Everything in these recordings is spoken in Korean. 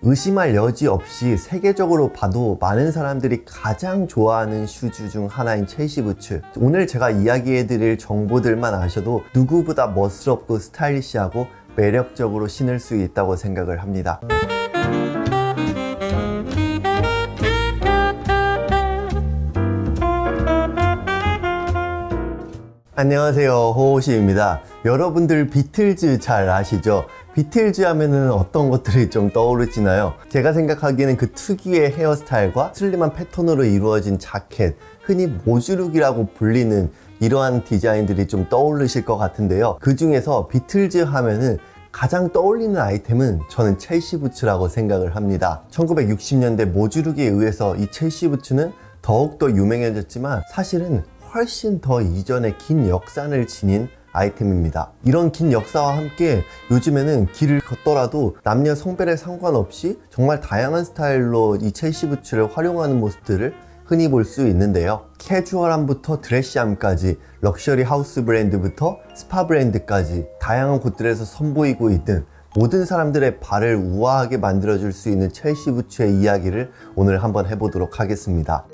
의심할 여지 없이 세계적으로 봐도 많은 사람들이 가장 좋아하는 슈즈 중 하나인 첼시 부츠. 오늘 제가 이야기해드릴 정보들만 아셔도 누구보다 멋스럽고 스타일리시하고 매력적으로 신을 수 있다고 생각을 합니다. 안녕하세요, 호호시입니다. 여러분들 비틀즈 잘 아시죠? 비틀즈 하면은 어떤 것들이 좀 떠오르시나요? 제가 생각하기에는 그 특유의 헤어스타일과 슬림한 패턴으로 이루어진 자켓, 흔히 모주룩이라고 불리는 이러한 디자인들이 좀 떠오르실 것 같은데요. 그 중에서 비틀즈 하면은 가장 떠올리는 아이템은 저는 첼시 부츠라고 생각을 합니다. 1960년대 모주룩에 의해서 이 첼시 부츠는 더욱더 유명해졌지만 사실은 훨씬 더 이전의 긴 역사를 지닌 아이템입니다. 이런 긴 역사와 함께 요즘에는 길을 걷더라도 남녀 성별에 상관없이 정말 다양한 스타일로 이 첼시 부츠를 활용하는 모습들을 흔히 볼 수 있는데요. 캐주얼함부터 드레시함까지, 럭셔리 하우스 브랜드부터 스파 브랜드까지 다양한 곳들에서 선보이고 있는 모든 사람들의 발을 우아하게 만들어줄 수 있는 첼시 부츠의 이야기를 오늘 한번 해보도록 하겠습니다.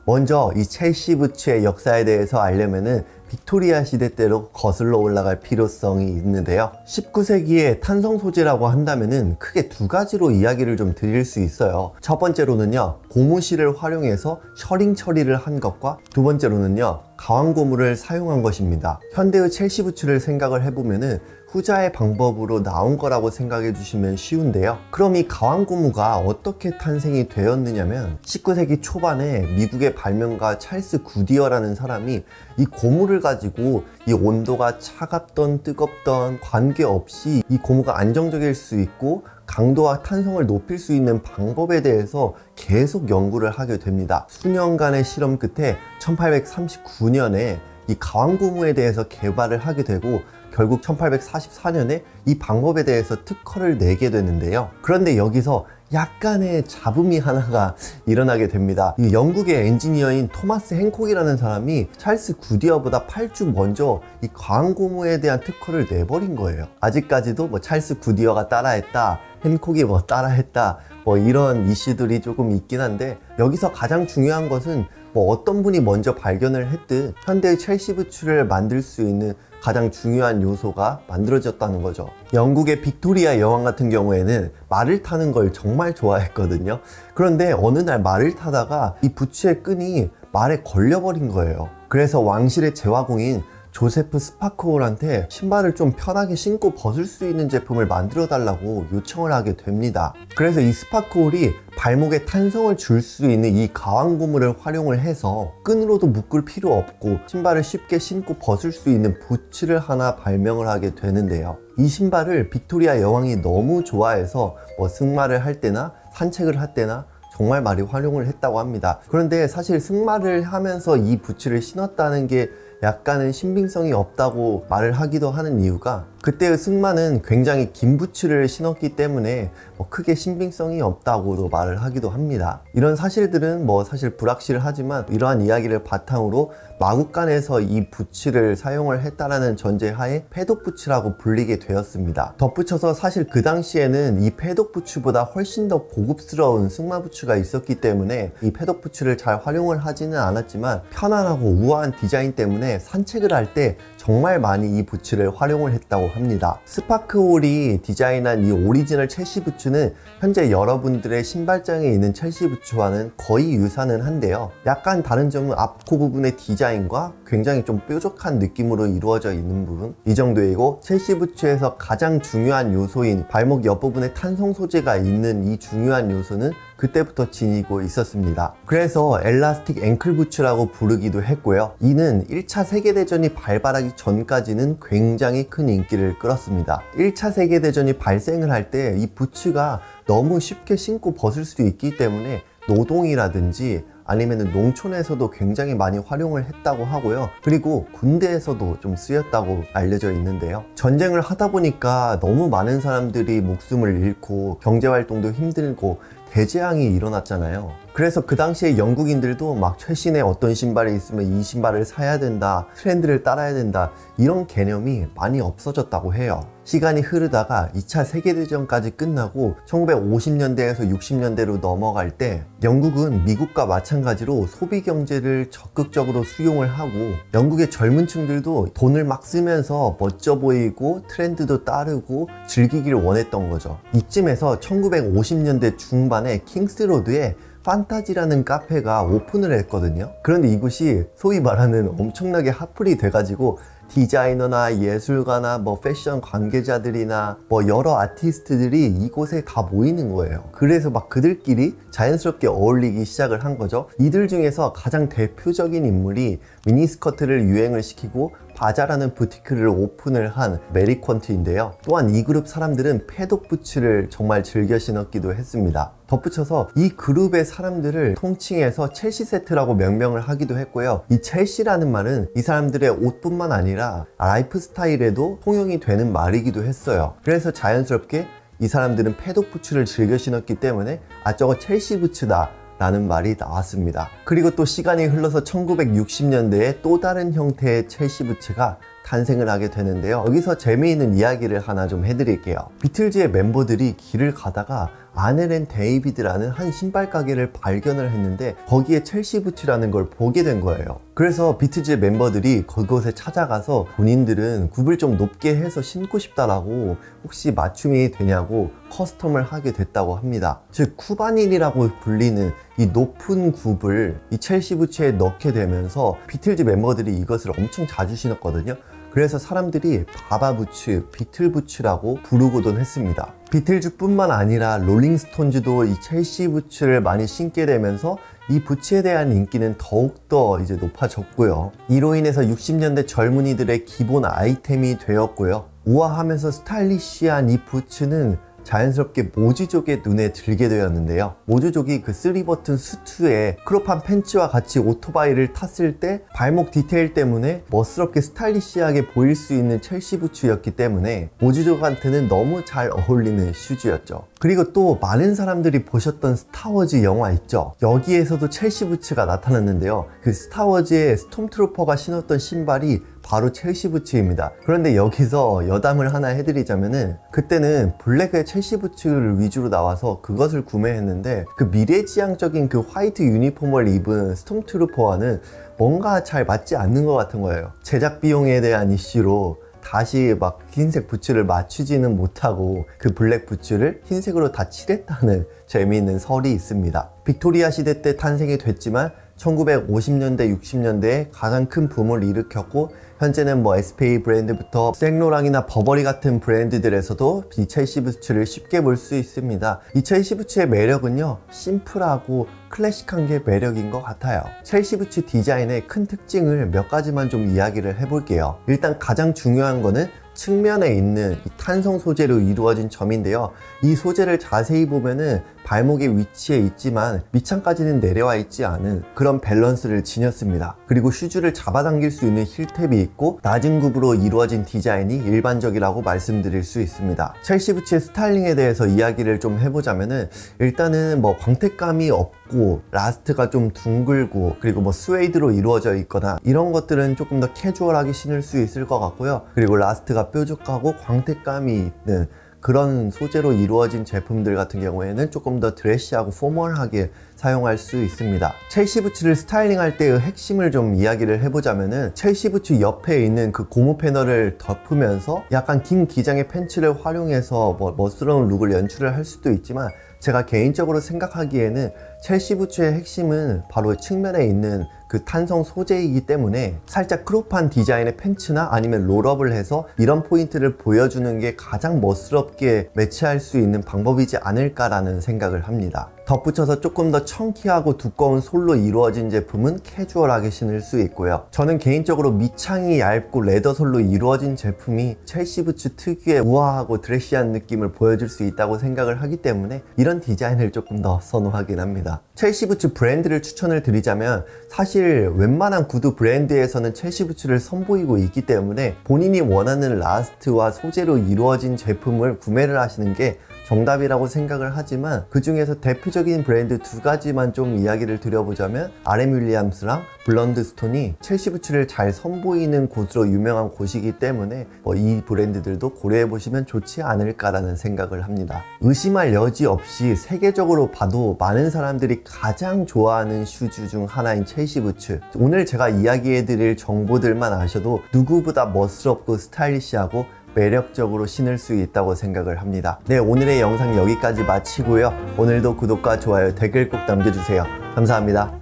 먼저 이 첼시 부츠의 역사에 대해서 알려면은 빅토리아 시대 때로 거슬러 올라갈 필요성이 있는데요. 19세기의 탄성 소재라고 한다면은 크게 두 가지로 이야기를 좀 드릴 수 있어요. 첫 번째로는요, 고무실을 활용해서 셔링 처리를 한 것과 두 번째로는요, 가왕고무를 사용한 것입니다. 현대의 첼시 부츠를 생각을 해보면은 후자의 방법으로 나온 거라고 생각해 주시면 쉬운데요. 그럼 이 가왕고무가 어떻게 탄생이 되었느냐면 19세기 초반에 미국의 발명가 찰스 구디어라는 사람이 이 고무를 가지고 이 온도가 차갑던 뜨겁던 관계없이 이 고무가 안정적일 수 있고 강도와 탄성을 높일 수 있는 방법에 대해서 계속 연구를 하게 됩니다. 수년간의 실험 끝에 1839년에 이 가왕고무에 대해서 개발을 하게 되고 결국 1844년에 이 방법에 대해서 특허를 내게 되는데요. 그런데 여기서 약간의 잡음이 하나가 일어나게 됩니다. 이 영국의 엔지니어인 토마스 행콕이라는 사람이 찰스 구디어보다 8주 먼저 이 가왕고무에 대한 특허를 내버린 거예요. 아직까지도 뭐 찰스 구디어가 따라했다, 행콕이 뭐 따라했다, 뭐 이런 이슈들이 조금 있긴 한데, 여기서 가장 중요한 것은 뭐 어떤 분이 먼저 발견을 했든 현대의 첼시 부츠를 만들 수 있는 가장 중요한 요소가 만들어졌다는 거죠. 영국의 빅토리아 여왕 같은 경우에는 말을 타는 걸 정말 좋아했거든요. 그런데 어느 날 말을 타다가 이 부츠의 끈이 말에 걸려버린 거예요. 그래서 왕실의 제화공인 조세프 스파크홀한테 신발을 좀 편하게 신고 벗을 수 있는 제품을 만들어 달라고 요청을 하게 됩니다. 그래서 이 스파크홀이 발목에 탄성을 줄 수 있는 이 가왕고무를 활용을 해서 끈으로도 묶을 필요 없고 신발을 쉽게 신고 벗을 수 있는 부츠를 하나 발명을 하게 되는데요. 이 신발을 빅토리아 여왕이 너무 좋아해서 뭐 승마를 할 때나 산책을 할 때나 정말 많이 활용을 했다고 합니다. 그런데 사실 승마를 하면서 이 부츠를 신었다는 게 약간은 신빙성이 없다고 말을 하기도 하는 이유가, 그때의 승마는 굉장히 긴 부츠를 신었기 때문에 뭐 크게 신빙성이 없다고도 말을 하기도 합니다. 이런 사실들은 뭐 사실 불확실하지만 이러한 이야기를 바탕으로 마국간에서 이 부츠를 사용을 했다라는 전제하에 패독 부츠라고 불리게 되었습니다. 덧붙여서 사실 그 당시에는 이 패독 부츠보다 훨씬 더 고급스러운 승마 부츠가 있었기 때문에 이 패독 부츠를 잘 활용을 하지는 않았지만 편안하고 우아한 디자인 때문에 산책을 할 때 정말 많이 이 부츠를 활용을 했다고 합니다. 스파크홀이 디자인한 이 오리지널 첼시 부츠는 현재 여러분들의 신발장에 있는 첼시 부츠와는 거의 유사는 한데요. 약간 다른 점은 앞코 부분의 디자인과 굉장히 좀 뾰족한 느낌으로 이루어져 있는 부분, 이 정도이고, 첼시 부츠에서 가장 중요한 요소인 발목 옆부분에 탄성 소재가 있는 이 중요한 요소는 그때부터 지니고 있었습니다. 그래서 엘라스틱 앵클 부츠라고 부르기도 했고요. 이는 1차 세계대전이 발발하기 전까지는 굉장히 큰 인기를 끌었습니다. 1차 세계대전이 발생을 할 때 이 부츠가 너무 쉽게 신고 벗을 수 있기 때문에 노동이라든지 아니면 농촌에서도 굉장히 많이 활용을 했다고 하고요. 그리고 군대에서도 좀 쓰였다고 알려져 있는데요. 전쟁을 하다 보니까 너무 많은 사람들이 목숨을 잃고 경제활동도 힘들고 대재앙이 일어났잖아요. 그래서 그 당시에 영국인들도 막 최신의 어떤 신발이 있으면 이 신발을 사야 된다, 트렌드를 따라야 된다, 이런 개념이 많이 없어졌다고 해요. 시간이 흐르다가 2차 세계대전까지 끝나고 1950년대에서 60년대로 넘어갈 때 영국은 미국과 마찬가지로 소비 경제를 적극적으로 수용을 하고 영국의 젊은 층들도 돈을 막 쓰면서 멋져 보이고 트렌드도 따르고 즐기기를 원했던 거죠. 이쯤에서 1950년대 중반에 킹스로드에 판타지라는 카페가 오픈을 했거든요. 그런데 이곳이 소위 말하는 엄청나게 핫플이 돼가지고 디자이너나 예술가나 뭐 패션 관계자들이나 뭐 여러 아티스트들이 이곳에 다 모이는 거예요. 그래서 막 그들끼리 자연스럽게 어울리기 시작을 한 거죠. 이들 중에서 가장 대표적인 인물이 미니스커트를 유행을 시키고 바자라는 부티크를 오픈을 한 메리 퀀트인데요. 또한 이 그룹 사람들은 패독 부츠를 정말 즐겨 신었기도 했습니다. 덧붙여서 이 그룹의 사람들을 통칭해서 첼시 세트라고 명명을 하기도 했고요. 이 첼시라는 말은 이 사람들의 옷뿐만 아니라 라이프 스타일에도 통용이 되는 말이기도 했어요. 그래서 자연스럽게 이 사람들은 패독 부츠를 즐겨 신었기 때문에 아, 저거 첼시 부츠다 라는 말이 나왔습니다. 그리고 또 시간이 흘러서 1960년대에 또 다른 형태의 첼시 부츠가 탄생을 하게 되는데요. 여기서 재미있는 이야기를 하나 좀 해드릴게요. 비틀즈의 멤버들이 길을 가다가 아넬 앤 데이비드라는 한 신발 가게를 발견을 했는데 거기에 첼시 부츠라는 걸 보게 된 거예요. 그래서 비틀즈의 멤버들이 그곳에 찾아가서 본인들은 굽을 좀 높게 해서 신고 싶다라고 혹시 맞춤이 되냐고 커스텀을 하게 됐다고 합니다. 즉 쿠바닐이라고 불리는 이 높은 굽을 이 첼시 부츠에 넣게 되면서 비틀즈 멤버들이 이것을 엄청 자주 신었거든요. 그래서 사람들이 바바부츠, 비틀부츠라고 부르고도 했습니다. 비틀즈뿐만 아니라 롤링스톤즈도 이 첼시 부츠를 많이 신게 되면서 이 부츠에 대한 인기는 더욱더 이제 높아졌고요. 이로 인해서 60년대 젊은이들의 기본 아이템이 되었고요. 우아하면서 스타일리시한 이 부츠는 자연스럽게 모주족의 눈에 들게 되었는데요. 모주족이 그 3버튼 수트에 크롭한 팬츠와 같이 오토바이를 탔을 때 발목 디테일 때문에 멋스럽게 스타일리시하게 보일 수 있는 첼시 부츠였기 때문에 모주족한테는 너무 잘 어울리는 슈즈였죠. 그리고 또 많은 사람들이 보셨던 스타워즈 영화 있죠. 여기에서도 첼시 부츠가 나타났는데요. 그 스타워즈의 스톰트루퍼가 신었던 신발이 바로 첼시 부츠입니다. 그런데 여기서 여담을 하나 해드리자면은 그때는 블랙의 첼시 부츠를 위주로 나와서 그것을 구매했는데 그 미래지향적인 그 화이트 유니폼을 입은 스톰트루퍼와는 뭔가 잘 맞지 않는 것 같은 거예요. 제작 비용에 대한 이슈로 다시 막 흰색 부츠를 맞추지는 못하고 그 블랙 부츠를 흰색으로 다 칠했다는 재미있는 설이 있습니다. 빅토리아 시대 때 탄생이 됐지만 1950년대, 60년대에 가장 큰 붐을 일으켰고 현재는 뭐 SPA 브랜드부터 생로랑이나 버버리 같은 브랜드들에서도 이 첼시 부츠를 쉽게 볼 수 있습니다. 이 첼시 부츠의 매력은요, 심플하고 클래식한 게 매력인 것 같아요. 첼시 부츠 디자인의 큰 특징을 몇 가지만 좀 이야기를 해볼게요. 일단 가장 중요한 거는 측면에 있는 이 탄성 소재로 이루어진 점인데요. 이 소재를 자세히 보면은 발목의 위치에 있지만 밑창까지는 내려와 있지 않은 그런 밸런스를 지녔습니다. 그리고 슈즈를 잡아당길 수 있는 힐탭이 있고 낮은 굽으로 이루어진 디자인이 일반적이라고 말씀드릴 수 있습니다. 첼시 부츠의 스타일링에 대해서 이야기를 좀 해보자면은 일단은 뭐 광택감이 없고 라스트가 좀 둥글고 그리고 뭐 스웨이드로 이루어져 있거나 이런 것들은 조금 더 캐주얼하게 신을 수 있을 것 같고요. 그리고 라스트가 뾰족하고 광택감이 있는 그런 소재로 이루어진 제품들 같은 경우에는 조금 더 드레시하고 포멀하게 사용할 수 있습니다. 첼시 부츠를 스타일링할 때의 핵심을 좀 이야기를 해보자면은 첼시 부츠 옆에 있는 그 고무 패널을 덮으면서 약간 긴 기장의 팬츠를 활용해서 뭐 멋스러운 룩을 연출을 할 수도 있지만 제가 개인적으로 생각하기에는 첼시 부츠의 핵심은 바로 측면에 있는 그 탄성 소재이기 때문에 살짝 크롭한 디자인의 팬츠나 아니면 롤업을 해서 이런 포인트를 보여주는 게 가장 멋스럽게 매치할 수 있는 방법이지 않을까라는 생각을 합니다. 덧붙여서 조금 더 청키하고 두꺼운 솔로 이루어진 제품은 캐주얼하게 신을 수 있고요. 저는 개인적으로 밑창이 얇고 레더 솔로 이루어진 제품이 첼시 부츠 특유의 우아하고 드레시한 느낌을 보여줄 수 있다고 생각을 하기 때문에 이런 디자인을 조금 더 선호하긴 합니다. 첼시 부츠 브랜드를 추천을 드리자면 사실 웬만한 구두 브랜드에서는 첼시 부츠를 선보이고 있기 때문에 본인이 원하는 라스트와 소재로 이루어진 제품을 구매를 하시는 게 정답이라고 생각을 하지만 그 중에서 대표적인 브랜드 두 가지만 좀 이야기를 드려보자면 RM 윌리엄스랑 블런드스톤이 첼시 부츠를 잘 선보이는 곳으로 유명한 곳이기 때문에 이 브랜드들도 고려해보시면 좋지 않을까라는 생각을 합니다. 의심할 여지 없이 세계적으로 봐도 많은 사람들이 가장 좋아하는 슈즈 중 하나인 첼시 부츠. 오늘 제가 이야기해드릴 정보들만 아셔도 누구보다 멋스럽고 스타일리시하고 매력적으로 신을 수 있다고 생각을 합니다. 네, 오늘의 영상 여기까지 마치고요. 오늘도 구독과 좋아요, 댓글 꼭 남겨주세요. 감사합니다.